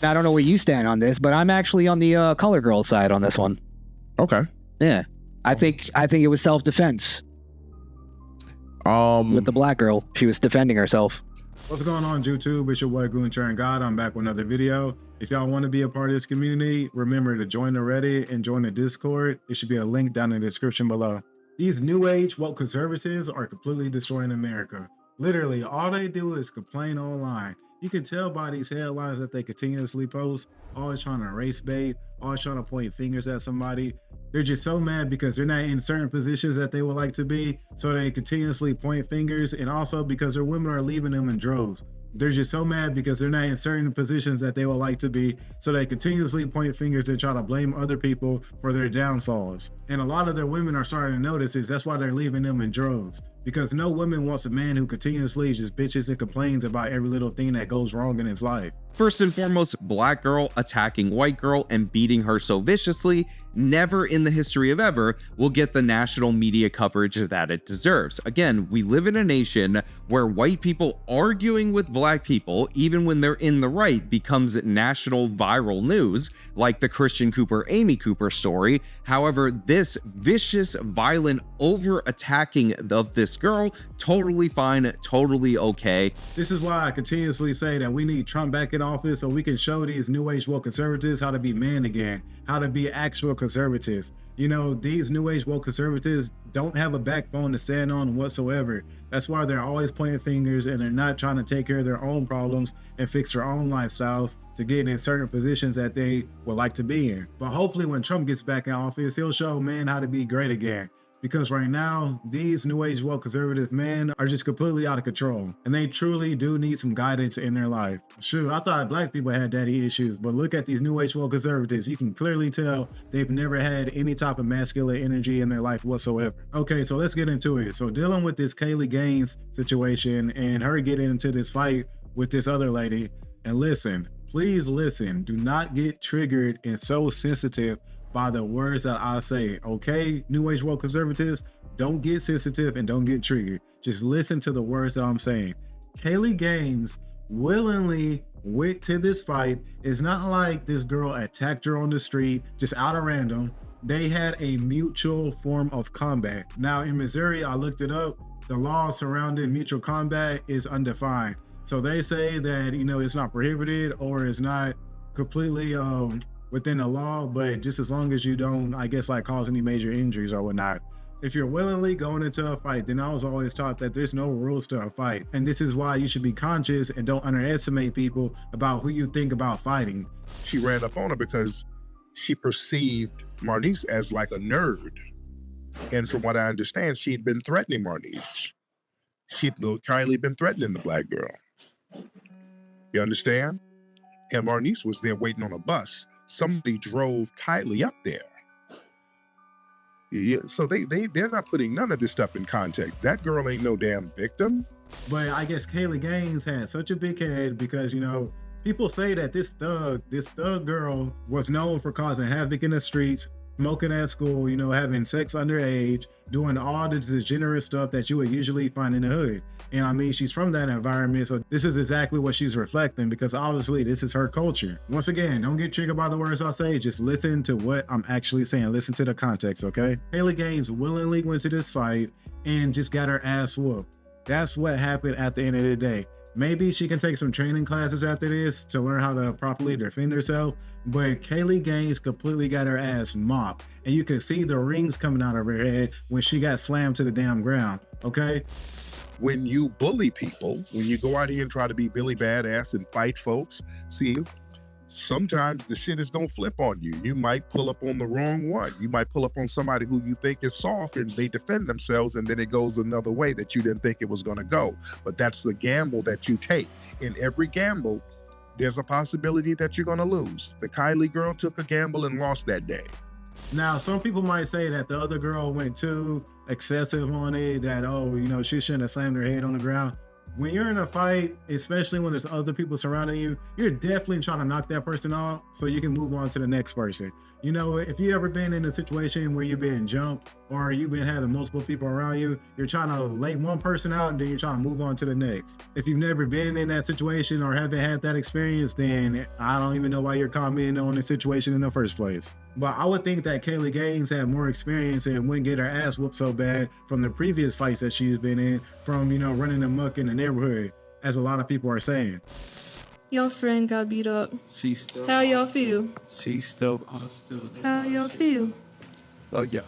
I don't know where you stand on this, but I'm actually on the color girl side on this one. Okay. Yeah. I think it was self-defense. With the black girl, she was defending herself. What's going on, YouTube? It's your boy Goonchair and God. I'm back with another video. If y'all want to be a part of this community, remember to join the Reddit and join the Discord. It should be a link down in the description below. These new age woke conservatives are completely destroying America. Literally, all they do is complain online. You can tell by these headlines that they continuously post, always trying to race bait, always trying to point fingers at somebody. They're just so mad because they're not in certain positions that they would like to be, so they continuously point fingers, and also because their women are leaving them in droves. They're just so mad because they're not in certain positions that they would like to be, so they continuously point fingers and try to blame other people for their downfalls. And a lot of their women are starting to notice this. That's why they're leaving them in droves, because no woman wants a man who continuously just bitches and complains about every little thing that goes wrong in his life. First and foremost, black girl attacking white girl and beating her so viciously, never in the history of ever will get the national media coverage that it deserves. Again, we live in a nation where white people arguing with black people, even when they're in the right, becomes national viral news, like the Christian Cooper, Amy Cooper story. However, this vicious, violent over-attacking of this girl, totally fine, totally okay. This is why I continuously say that we need Trump back in office so we can show these new age woke conservatives how to be men again, how to be actual conservatives. You know, these new age woke conservatives don't have a backbone to stand on whatsoever. That's why they're always pointing fingers and they're not trying to take care of their own problems and fix their own lifestyles to get in certain positions that they would like to be in. But hopefully when Trump gets back in office, he'll show men how to be great again. Because right now, these new age woke conservative men are just completely out of control. And they truly do need some guidance in their life. Shoot, I thought black people had daddy issues, but look at these new age woke conservatives. You can clearly tell they've never had any type of masculine energy in their life whatsoever. Okay, so let's get into it. So dealing with this Kaylee Gain situation and her getting into this fight with this other lady. And listen, please listen, do not get triggered and so sensitive by the words that I say, okay? New age woke conservatives, don't get sensitive and don't get triggered. Just listen to the words that I'm saying. Kaylee Gain willingly went to this fight. It's not like this girl attacked her on the street, just out of random. They had a mutual form of combat. Now in Missouri, I looked it up, the law surrounding mutual combat is undefined. So they say that, you know, it's not prohibited or it's not completely within the law, but just as long as you don't, I guess, like cause any major injuries or whatnot. If you're willingly going into a fight, then I was always taught that there's no rules to a fight. And this is why you should be conscious and don't underestimate people about who you think about fighting. She ran up on her because she perceived Maurice as like a nerd. And from what I understand, she'd been threatening Maurice. Kylie been threatening the black girl. You understand? And Maurice was there waiting on a bus. Somebody drove Kylie up there. Yeah, so they're not putting none of this stuff in context. That girl ain't no damn victim. But I guess Kaylee Gain had such a big head because, you know, people say that this thug girl was known for causing havoc in the streets, smoking at school, you know, having sex underage, doing all the degenerate stuff that you would usually find in the hood. And I mean, she's from that environment, so this is exactly what she's reflecting, because obviously this is her culture. Once again, don't get triggered by the words I say, just listen to what I'm actually saying. Listen to the context, okay? Kaylee Gain willingly went to this fight and just got her ass whooped. That's what happened at the end of the day. Maybe she can take some training classes after this to learn how to properly defend herself, but Kaylee Gain completely got her ass mopped. And you can see the rings coming out of her head when she got slammed to the damn ground, okay? When you bully people, when you go out here and try to be Billy Badass and fight folks, see, sometimes the shit is gonna flip on you. You might pull up on the wrong one. You might pull up on somebody who you think is soft and they defend themselves, and then it goes another way that you didn't think it was gonna go. But that's the gamble that you take. In every gamble, there's a possibility that you're gonna lose. The Kylie girl took a gamble and lost that day. Now, some people might say that the other girl went too excessive on it, that, oh, you know, she shouldn't have slammed her head on the ground. When you're in a fight, especially when there's other people surrounding you, you're definitely trying to knock that person off so you can move on to the next person. You know, if you ever been in a situation where you've been jumped or you've been having multiple people around you, you're trying to lay one person out and then you're trying to move on to the next. If you've never been in that situation or haven't had that experience, then I don't even know why you're commenting on the situation in the first place. But I would think that Kaylee Gaines had more experience and wouldn't get her ass whooped so bad from the previous fights that she's been in, from, you know, running amok in the neighborhood, as a lot of people are saying. Your friend got beat up. She's still. How y'all feel? She's still. How y'all feel? Oh yeah.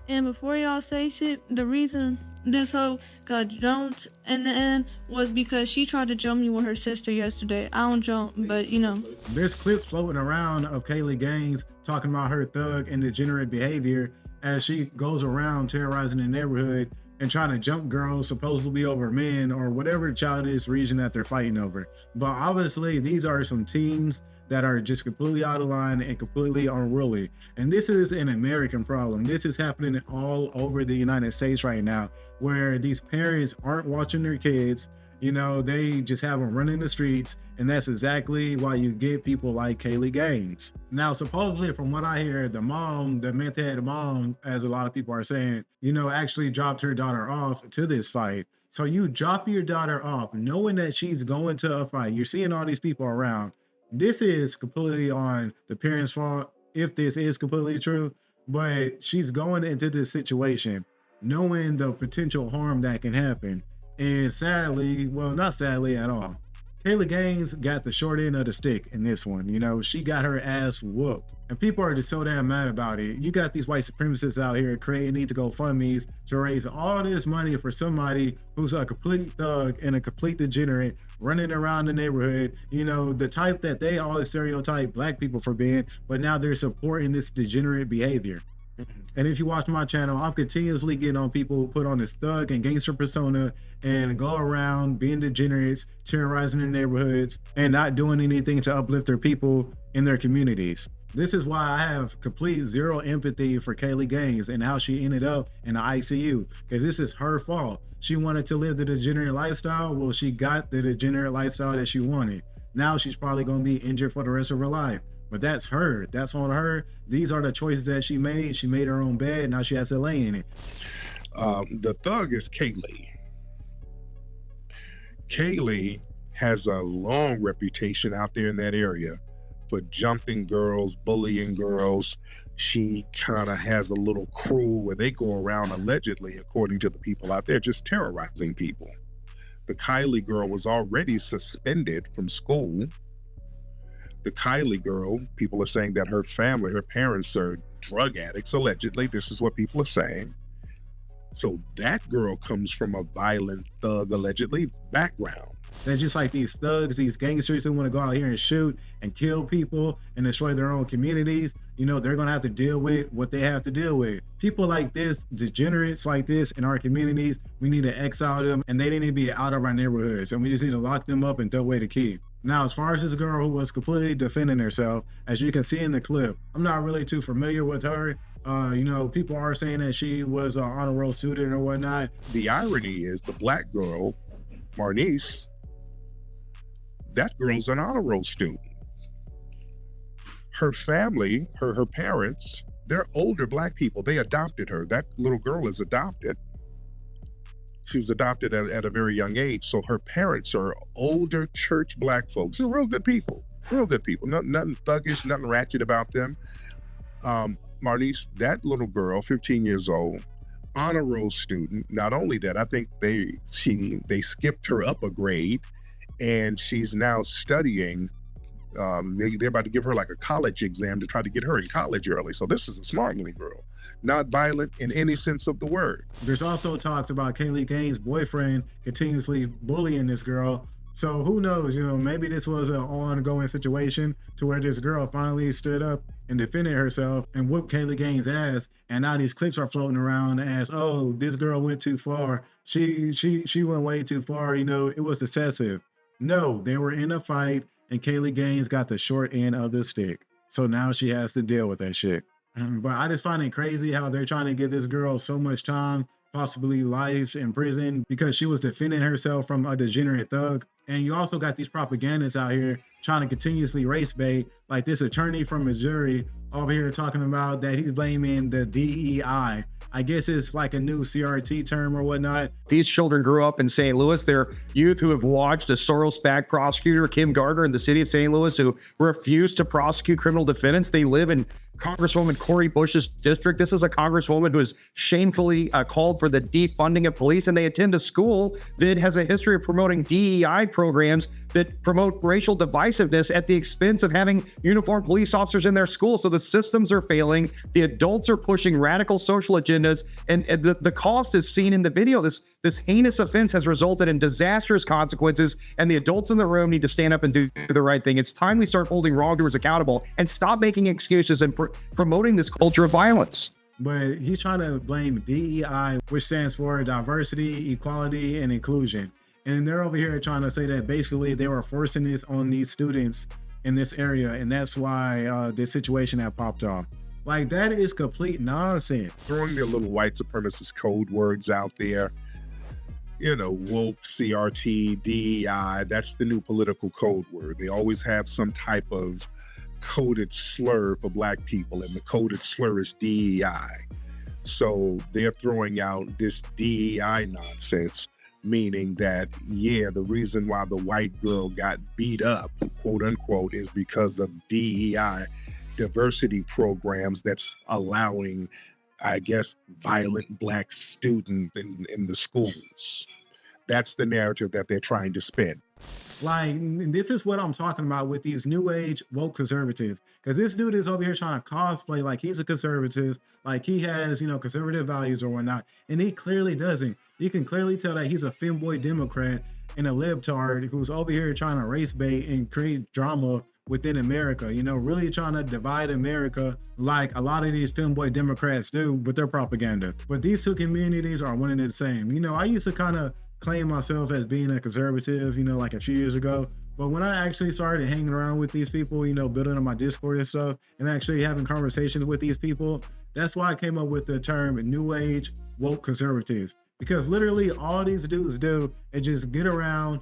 And before y'all say shit, the reason this hoe got jumped in the end was because she tried to jump me with her sister yesterday. I don't jump, but you know. There's clips floating around of Kaylee Gaines talking about her thug and degenerate behavior as she goes around terrorizing the neighborhood and trying to jump girls supposedly over men or whatever childish reason that they're fighting over. But obviously these are some teens that are just completely out of line and completely unruly. And this is an American problem. This is happening all over the United States right now, where these parents aren't watching their kids. You know, they just have them running the streets, and that's exactly why you get people like Kaylee Gaines. Now, supposedly, from what I hear, the mom, the meth-head mom, as a lot of people are saying, you know, actually dropped her daughter off to this fight. So you drop your daughter off knowing that she's going to a fight. You're seeing all these people around. This is completely on the parents' fault, if this is completely true, but she's going into this situation knowing the potential harm that can happen. And sadly, well, not sadly at all, Kaylee Gaines got the short end of the stick in this one. You know, she got her ass whooped. And people are just so damn mad about it. You got these white supremacists out here creating these GoFundMes to raise all this money for somebody who's a complete thug and a complete degenerate running around the neighborhood, you know, the type that they always stereotype black people for being, but now they're supporting this degenerate behavior. And if you watch my channel, I'm continuously getting on people who put on this thug and gangster persona and go around being degenerates, terrorizing their neighborhoods, and not doing anything to uplift their people in their communities. This is why I have complete zero empathy for Kaylee Gaines and how she ended up in the ICU, because this is her fault. She wanted to live the degenerate lifestyle. Well, she got the degenerate lifestyle that she wanted. Now she's probably going to be injured for the rest of her life. But that's her. That's on her. These are the choices that she made. She made her own bed. Now she has to lay in it. The thug is Kaylee. Kaylee has a long reputation out there in that area for jumping girls, bullying girls. She kind of has a little crew where they go around, allegedly, according to the people out there, just terrorizing people. The Kylie girl was already suspended from school. The Kylie girl, people are saying that her family, her parents are drug addicts, allegedly. This is what people are saying. So that girl comes from a violent thug, allegedly, background. They're just like these thugs, these gangsters who want to go out here and shoot and kill people and destroy their own communities. You know, they're going to have to deal with what they have to deal with. People like this, degenerates like this in our communities, we need to exile them, and they need to be out of our neighborhoods, and we just need to lock them up and throw away the key. Now, as far as this girl who was completely defending herself, as you can see in the clip, I'm not really too familiar with her. You know, people are saying that she was an honor roll student or whatnot. The irony is the black girl, Maurice, that girl's an honor roll student. Her family, her parents, they're older black people. They adopted her. That little girl is adopted. She was adopted at a very young age. So her parents are older church black folks. They're real good people. Real good people. Nothing thuggish, nothing ratchet about them. Marnice, that little girl, 15 years old, honor roll student. Not only that, I think they skipped her up a grade, and she's now studying. They're about to give her like a college exam to try to get her in college early. So this is a smart little girl, not violent in any sense of the word. There's also talks about Kaylee Gaines' boyfriend continuously bullying this girl. So who knows, you know, maybe this was an ongoing situation to where this girl finally stood up and defended herself and whooped Kaylee Gaines' ass. And now these clips are floating around as, oh, this girl went too far. She went way too far. You know, it was excessive. No, they were in a fight and Kaylee Gaines got the short end of the stick. So now she has to deal with that shit. But I just find it crazy how they're trying to give this girl so much time possibly life in prison because she was defending herself from a degenerate thug. And you also got these propagandists out here trying to continuously race bait, like this attorney from Missouri over here talking about that he's blaming the DEI. I guess it's like a new CRT term or whatnot. These children grew up in St. Louis. They're youth who have watched a Soros-backed prosecutor, Kim Gardner, in the city of St. Louis, who refused to prosecute criminal defendants. They live in Congresswoman Cori Bush's district. This is a congresswoman who has shamefully called for the defunding of police, and they attend a school that has a history of promoting DEI programs that promote racial divisiveness at the expense of having uniformed police officers in their school. So the systems are failing. The adults are pushing radical social agendas, and the cost is seen in the video. This heinous offense has resulted in disastrous consequences, and the adults in the room need to stand up and do the right thing. It's time we start holding wrongdoers accountable and stop making excuses and promoting this culture of violence. But he's trying to blame DEI, which stands for diversity, equality, and inclusion. And they're over here trying to say that basically they were forcing this on these students in this area, and that's why this situation had popped off. Like, that is complete nonsense. Throwing their little white supremacist code words out there, you know, woke, CRT, DEI, that's the new political code word. They always have some type of coded slur for Black people, and the coded slur is DEI. So they're throwing out this DEI nonsense, meaning that, yeah, the reason why the white girl got beat up, quote unquote, is because of DEI diversity programs that's allowing, I guess, violent Black students in the schools. That's the narrative that they're trying to spin. Like, this is what I'm talking about with these new age woke conservatives. Because this dude is over here trying to cosplay like he's a conservative, like he has, you know, conservative values or whatnot. And he clearly doesn't. You can clearly tell that he's a femboy Democrat and a libtard who's over here trying to race bait and create drama within America, you know, really trying to divide America like a lot of these femboy Democrats do with their propaganda. But these two communities are one and the same. You know, I used to kind of claim myself as being a conservative, you know, like a few years ago. But when I actually started hanging around with these people, you know, building on my Discord and stuff, and actually having conversations with these people, that's why I came up with the term new age woke conservatives. Because literally all these dudes do is just get around,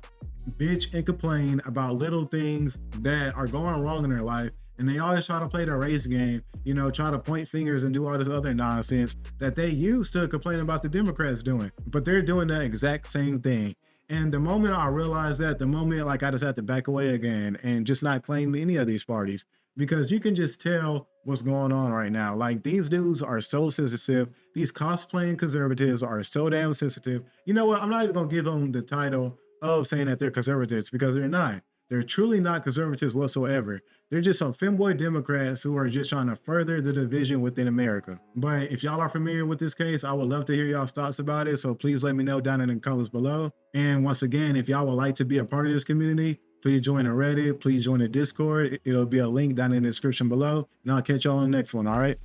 bitch, and complain about little things that are going wrong in their life. And they always try to play the race game, you know, try to point fingers and do all this other nonsense that they used to complain about the Democrats doing. But they're doing the exact same thing. And the moment I realized that, the moment like I just had to back away again and just not claim any of these parties, because you can just tell what's going on right now. Like, these dudes are so sensitive. These cosplaying conservatives are so damn sensitive. You know what? I'm not even gonna give them the title of saying that they're conservatives, because they're not. They're truly not conservatives whatsoever. They're just some femboy Democrats who are just trying to further the division within America. But if y'all are familiar with this case, I would love to hear y'all's thoughts about it. So please let me know down in the comments below. And once again, if y'all would like to be a part of this community, please join the Reddit, please join the Discord. It'll be a link down in the description below. And I'll catch y'all on the next one, all right?